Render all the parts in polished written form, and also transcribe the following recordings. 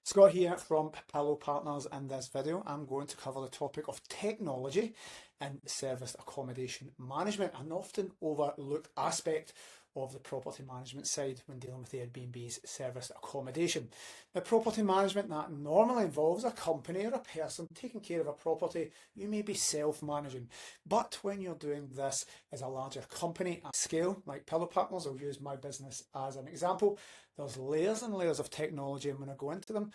Scott here from Pillow Partners. In this video, I'm going to cover the topic of technology and serviced accommodation management, an often overlooked aspect of the property management side when dealing with Airbnb's serviced accommodation. Now, property management that normally involves a company or a person taking care of a property. You may be self-managing, but when you're doing this as a larger company at scale, like Pillow Partners, I'll use my business as an example. There's layers and layers of technology, and when I go into them,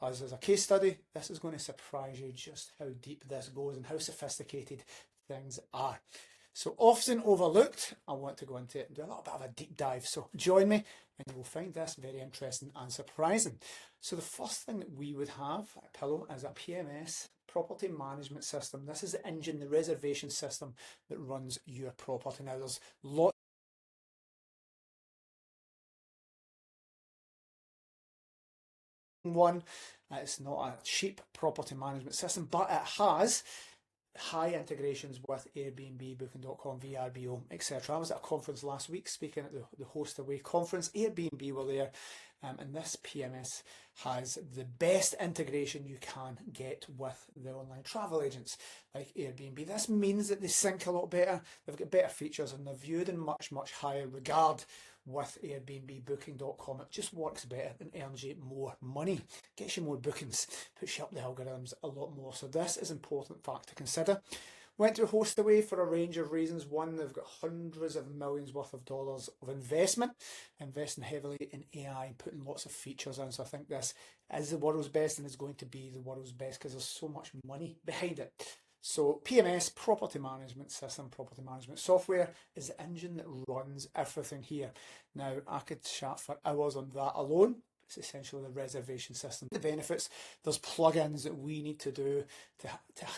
as a case study, this is going to surprise you just how deep this goes and how sophisticated things are. So often overlooked, I want to go into it and do a little bit of a deep dive. So join me and you'll find this very interesting and surprising. So the first thing that we would have at Pillow is a PMS, property management system. This is the engine, the reservation system that runs your property. Now there's lots one. It's not a cheap property management system, but it has high integrations with Airbnb, Booking.com, VRBO, etc. I was at a conference last week speaking at the Host Away conference. Airbnb were there, and this PMS has the best integration you can get with the online travel agents like Airbnb. This means that they sync a lot better, they've got better features, and they're viewed in much higher regard with Airbnb, Booking.com. It just works better and earns you more money, gets you more bookings, puts you up the algorithms a lot more. So this is an important fact to consider. Went to Host Away for a range of reasons. One, they've got hundreds of millions worth of dollars of investment, investing heavily in AI and putting lots of features in. So I think this is the world's best and is going to be the world's best because there's so much money behind it. So PMS, property management system, property management software, is the engine that runs everything here. Now, I could chat for hours on that alone. It's essentially the reservation system. The benefits, there's plugins that we need to do to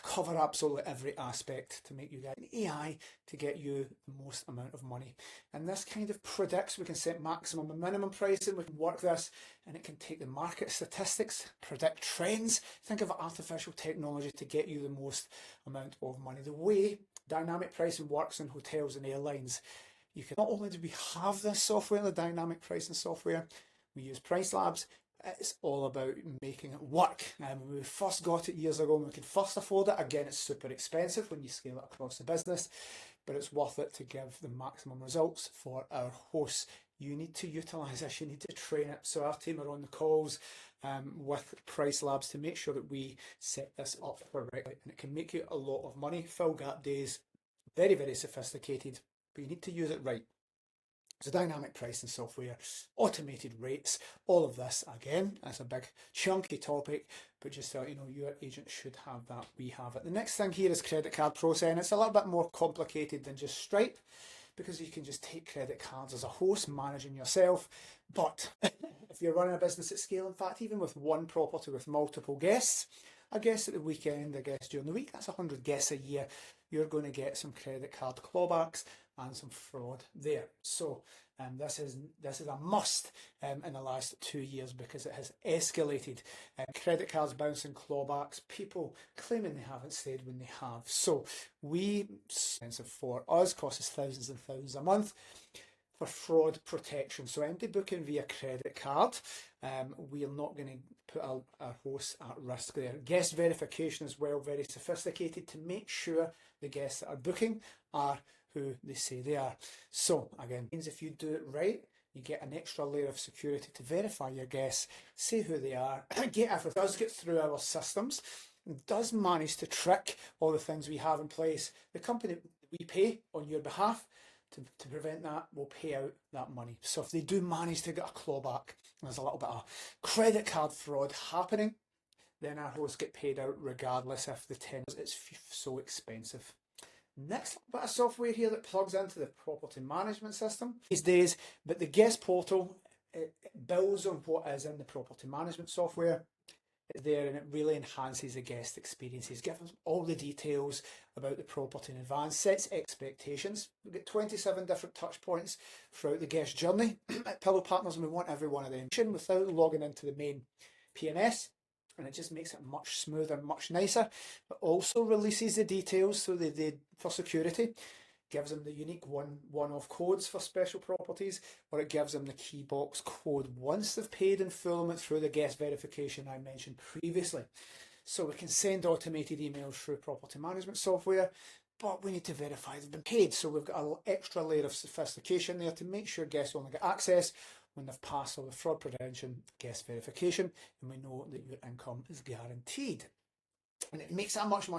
cover absolutely every aspect to make you get an AI to get you the most amount of money. And this kind of predicts, we can set maximum and minimum pricing, we can work this, and it can take the market statistics, predict trends. Think of artificial technology to get you the most amount of money. The way dynamic pricing works in hotels and airlines, you can not only do we have this software, the dynamic pricing software, we use Price Labs. It's all about making it work. When we first got it years ago, when we could first afford it, again, it's super expensive when you scale it across the business, but it's worth it to give the maximum results for our hosts. You need to utilize this, you need to train it. So our team are on the calls with Price Labs to make sure that we set this up correctly, and it can make you a lot of money. Fill gap days, very sophisticated, but you need to use it right. So dynamic pricing software, automated rates, all of this, again, that's a big chunky topic, but just so you know, your agent should have that, we have it. The next thing here is credit card processing. It's a little bit more complicated than just Stripe, because you can just take credit cards as a host, managing yourself. But if you're running a business at scale, in fact, even with one property with multiple guests, a guest at the weekend, a guest during the week, that's 100 guests a year, you're going to get some credit card clawbacks and some fraud there. So this is a must in the last 2 years, because it has escalated. Credit cards bouncing, clawbacks, people claiming they haven't stayed when they have. So expensive for us, costs us thousands and thousands a month for fraud protection. So empty booking via credit card, we are not going to put our hosts at risk there. Guest verification as well, very sophisticated to make sure the guests that are booking are who they say they are. So again, means if you do it right, you get an extra layer of security to verify your guests, say who they are, get everything. Does get through our systems, does manage to trick all the things we have in place. The company that we pay on your behalf to prevent that will pay out that money. So if they do manage to get a clawback, there's a little bit of credit card fraud happening, then our hosts get paid out regardless if the tenant is so expensive. Next bit of software here that plugs into the property management system these days, but the guest portal, it builds on what is in the property management software. It's there, and it really enhances the guest experiences, gives us all the details about the property in advance, sets expectations. We've got 27 different touch points throughout the guest journey at Pillow Partners, and we want every one of them without logging into the main PMS. And it just makes it much smoother, much nicer, but also releases the details so they for security. gives them the unique one-off codes for special properties, or it gives them the key box code once they've paid in full through the guest verification I mentioned previously. So we can send automated emails through property management software, but we need to verify they've been paid. So we've got an extra layer of sophistication there to make sure guests only get access when they've passed all the fraud prevention, guest verification, and we know that your income is guaranteed. And it makes that much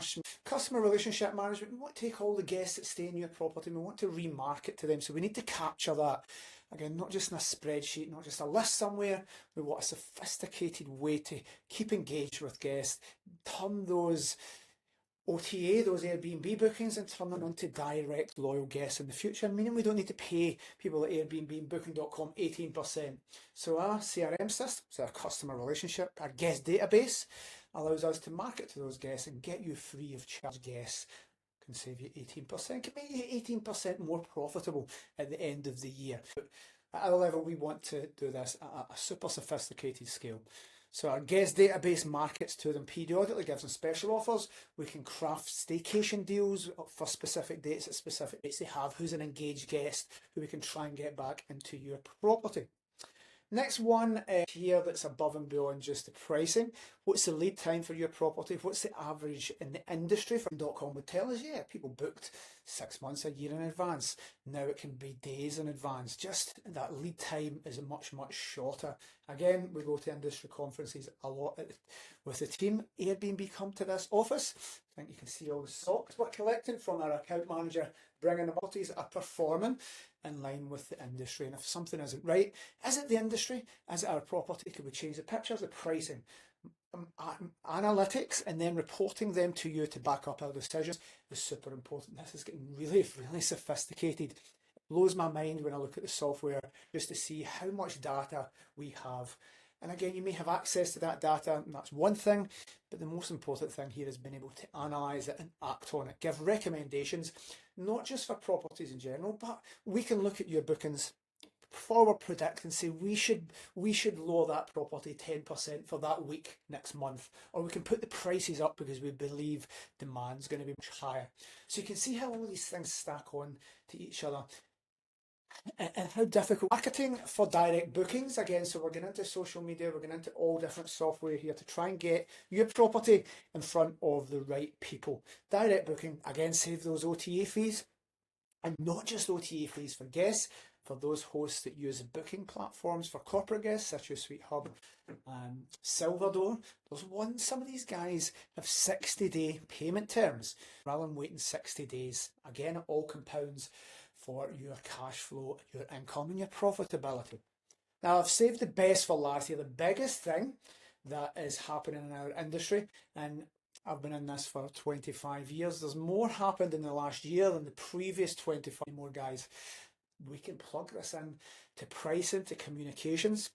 customer relationship management. We want to take all the guests that stay in your property, we want to remarket to them. So we need to capture that. Again, not just in a spreadsheet, not just a list somewhere. We want a sophisticated way to keep engaged with guests, turn those OTA, those Airbnb bookings, and turn them into direct loyal guests in the future, meaning we don't need to pay people at Airbnb and Booking.com 18%. So our CRM system, so our customer relationship, our guest database, allows us to market to those guests and get you free of charge guests. Can save you 18%, can make you 18% more profitable at the end of the year. But at our level, we want to do this at a super sophisticated scale. So our guest database markets to them periodically, gives them special offers. We can craft staycation deals for specific dates at specific dates they have, who's an engaged guest who we can try and get back into your property. Next one here that's above and beyond just the pricing. What's the lead time for your property? What's the average in the industry? .com would tell us, yeah, people booked 6 months, a year in advance. Now it can be days in advance. Just that lead time is much, much shorter. Again, we go to industry conferences a lot with the team. Airbnb come to this office. I think you can see all the socks we're collecting from our account manager, bringing the properties that are performing in line with the industry. And if something isn't right, is it the industry? Is it our property? Could we change the pictures, the pricing? Analytics and then reporting them to you to back up our decisions is super important. This is getting really, really sophisticated. It blows my mind when I look at the software just to see how much data we have. And again, you may have access to that data, and that's one thing, but the most important thing here is being able to analyse it and act on it, give recommendations, not just for properties in general, but we can look at your bookings, forward predict and say we should lower that property 10% for that week next month, or we can put the prices up because we believe demand's going to be much higher. So you can see how all these things stack on to each other. And how difficult marketing for direct bookings again. So we're going into social media, we're going into all different software here to try and get your property in front of the right people. Direct booking, again, save those OTA fees, and not just OTA fees for guests, for those hosts that use booking platforms for corporate guests such as Suite Hub and Silverdoor. Some of these guys have 60-day payment terms rather than waiting 60 days. Again, it all compounds for your cash flow, your income and your profitability. Now, I've saved the best for last here. The biggest thing that is happening in our industry, and I've been in this for 25 years, there's more happened in the last year than the previous 25 more, guys. We can plug this in to pricing, to communications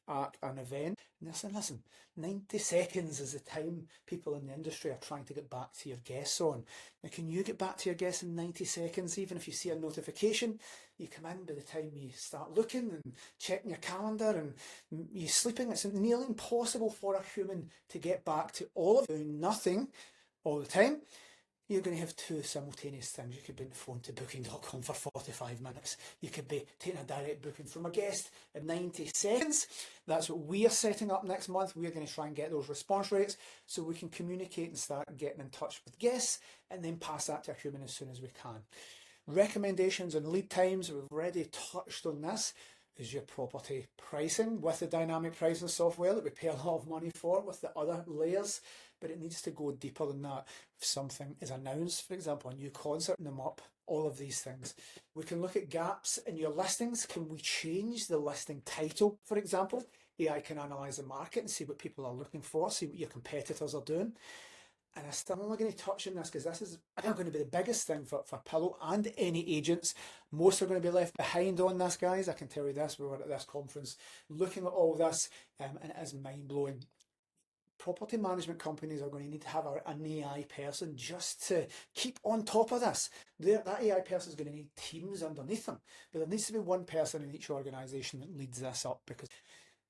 at an event. Listen, 90 seconds is the time people in the industry are trying to get back to your guests on. Now, can you get back to your guests in 90 seconds? Even if you see a notification, you come in by the time you start looking and checking your calendar and you're sleeping. It's nearly impossible for a human to get back to all of doing nothing all the time. You're going to have two simultaneous things. You could be on the phone to Booking.com for 45 minutes. You could be taking a direct booking from a guest in 90 seconds. That's what we are setting up next month. We're going to try and get those response rates so we can communicate and start getting in touch with guests and then pass that to a human as soon as we can. Recommendations and lead times, we've already touched on this, is your property pricing with the dynamic pricing software that we pay a lot of money for with the other layers. But it needs to go deeper than that. If something is announced, for example, a new concert, them up, all of these things. We can look at gaps in your listings. Can we change the listing title, for example? AI can analyse the market and see what people are looking for, see what your competitors are doing. And I'm still only going to touch on this because this is going to be the biggest thing for Pillow and any agents. Most are going to be left behind on this, guys. I can tell you this. We were at this conference looking at all this and it is mind-blowing. Property management companies are going to need to have an AI person just to keep on top of this. That AI person is going to need teams underneath them, but there needs to be one person in each organisation that leads this up. Because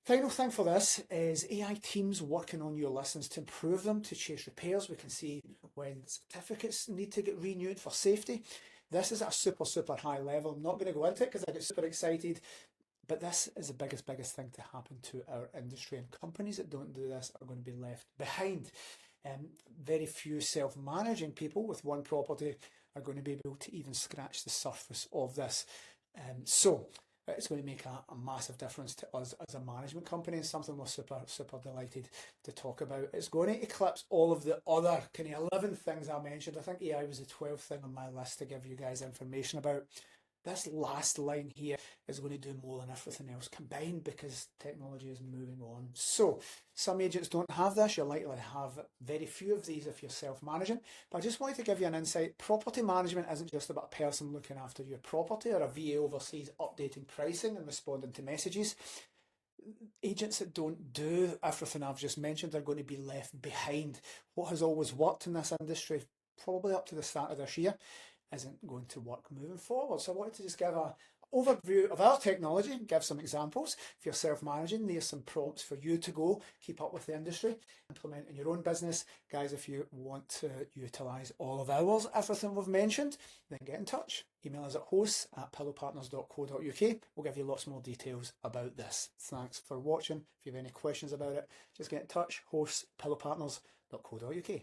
final thing for this is AI teams working on your listings to improve them, to chase repairs. We can see when certificates need to get renewed for safety. This is at a super high level. I'm not going to go into it because I get super excited. But this is the biggest thing to happen to our industry, and companies that don't do this are going to be left behind. Very few self-managing people with one property are going to be able to even scratch the surface of this. So it's going to make a massive difference to us as a management company, and something we're super delighted to talk about. It's going to eclipse all of the other kind of 11 things I mentioned. I think AI was the 12th thing on my list to give you guys information about. This last line here is going to do more than everything else combined because technology is moving on. So some agents don't have this. You're likely to have very few of these if you're self-managing. But I just wanted to give you an insight. Property management isn't just about a person looking after your property or a VA overseas updating pricing and responding to messages. Agents that don't do everything I've just mentioned are going to be left behind. What has always worked in this industry, probably up to the start of this year, isn't going to work moving forward. So I wanted to just give an overview of our technology and give some examples. If you're self-managing, there's some prompts for you to go keep up with the industry, implement in your own business. Guys, if you want to utilise all of ours, everything we've mentioned, then get in touch. Email us at hosts@pillowpartners.co.uk. We'll give you lots more details about this. Thanks for watching. If you have any questions about it, just get in touch, hosts@pillowpartners.co.uk.